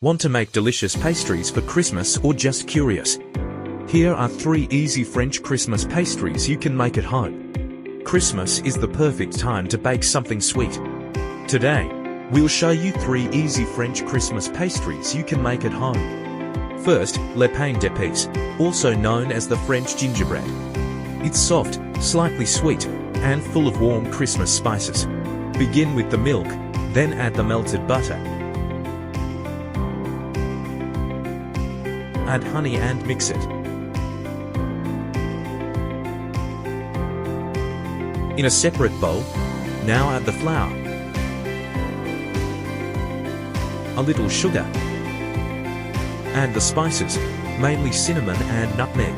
Want to make delicious pastries for Christmas or just curious? Here are 3 easy French Christmas pastries you can make at home. Christmas is the perfect time to bake something sweet. Today, we'll show you 3 easy French Christmas pastries you can make at home. First, le pain d'épices, also known as the French gingerbread. It's soft, slightly sweet, and full of warm Christmas spices. Begin with the milk, then add the melted butter. Add honey and mix it. In a separate bowl, now add the flour, a little sugar, and the spices, mainly cinnamon and nutmeg,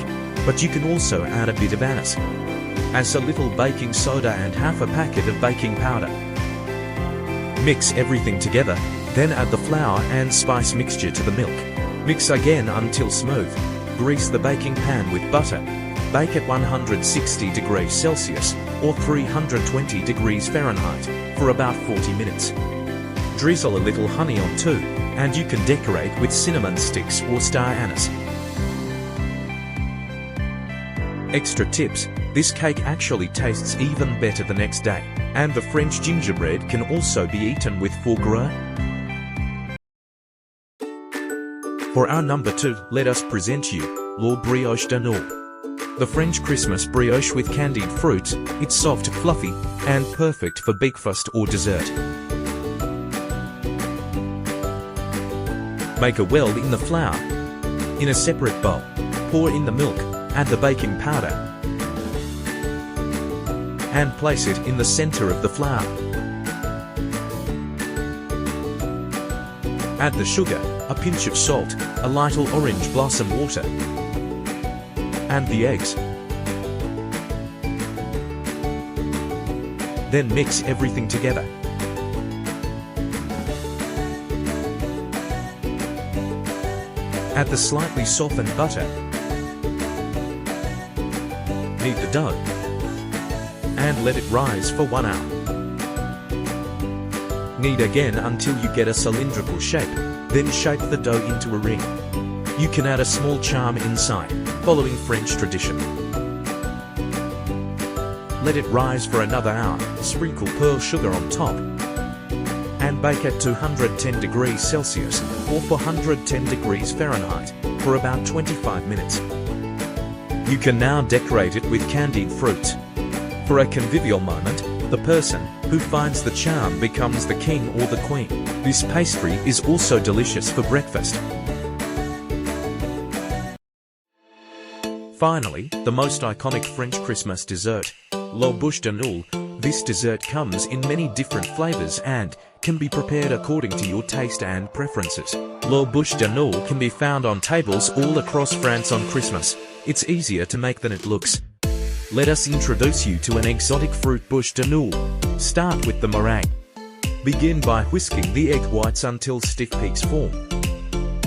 but you can also add a bit of anise. Add a little baking soda and half a packet of baking powder. Mix everything together, then add the flour and spice mixture to the milk. Mix again until smooth. Grease the baking pan with butter. Bake at 160 degrees Celsius or 320 degrees Fahrenheit for about 40 minutes. Drizzle a little honey on too, and you can decorate with cinnamon sticks or star anise. Extra tips: this cake actually tastes even better the next day, and the French gingerbread can also be eaten with foie gras. For our number 2, let us present you la Brioche de Noël. The French Christmas brioche with candied fruits. It's soft, fluffy, and perfect for breakfast or dessert. Make a well in the flour. In a separate bowl, pour in the milk, add the baking powder, and place it in the center of the flour. Add the sugar, a pinch of salt, a little orange blossom water, and the eggs. Then mix everything together. Add the slightly softened butter. Knead the dough and let it rise for 1 hour. Knead again until you get a cylindrical shape, then shape the dough into a ring. You can add a small charm inside, following French tradition. Let it rise for another hour, sprinkle pearl sugar on top, and bake at 210 degrees Celsius or 410 degrees Fahrenheit for about 25 minutes. You can now decorate it with candied fruits. For a convivial moment, the person who finds the charm becomes the king or the queen. This pastry is also delicious for breakfast. Finally, the most iconic French Christmas dessert, la Bûche de Noël. This dessert comes in many different flavors and can be prepared according to your taste and preferences. La Bûche de Noël can be found on tables all across France on Christmas. It's easier to make than it looks. Let us introduce you to an exotic fruit bûche de Noël. Start with the meringue. Begin by whisking the egg whites until stiff peaks form.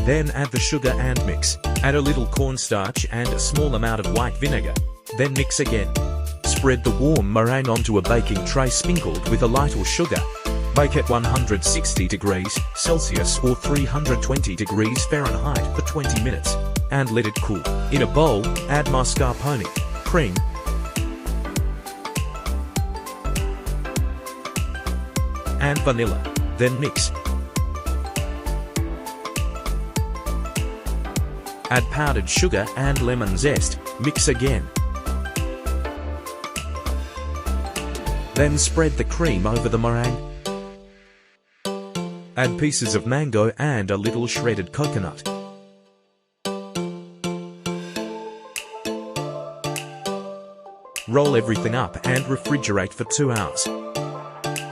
Then add the sugar and mix. Add a little cornstarch and a small amount of white vinegar. Then mix again. Spread the warm meringue onto a baking tray sprinkled with a little sugar. Bake at 160 degrees Celsius or 320 degrees Fahrenheit for 20 minutes, and let it cool. In a bowl, add mascarpone, cream, and vanilla. Then mix. Add powdered sugar and lemon zest. Mix again. Then spread the cream over the meringue. Add pieces of mango and a little shredded coconut. Roll everything up and refrigerate for 2 hours.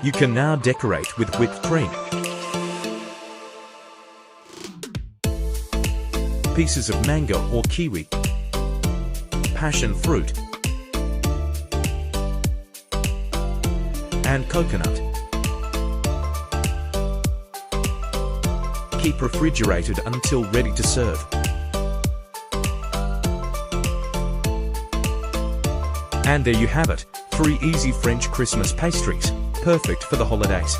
You can now decorate with whipped cream, pieces of mango or kiwi, passion fruit, and coconut. Keep refrigerated until ready to serve. And there you have it, 3 easy French Christmas pastries, perfect for the holidays.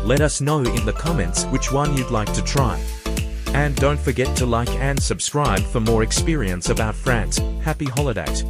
Let us know in the comments which one you'd like to try. And don't forget to like and subscribe for more experience about France. Happy holidays!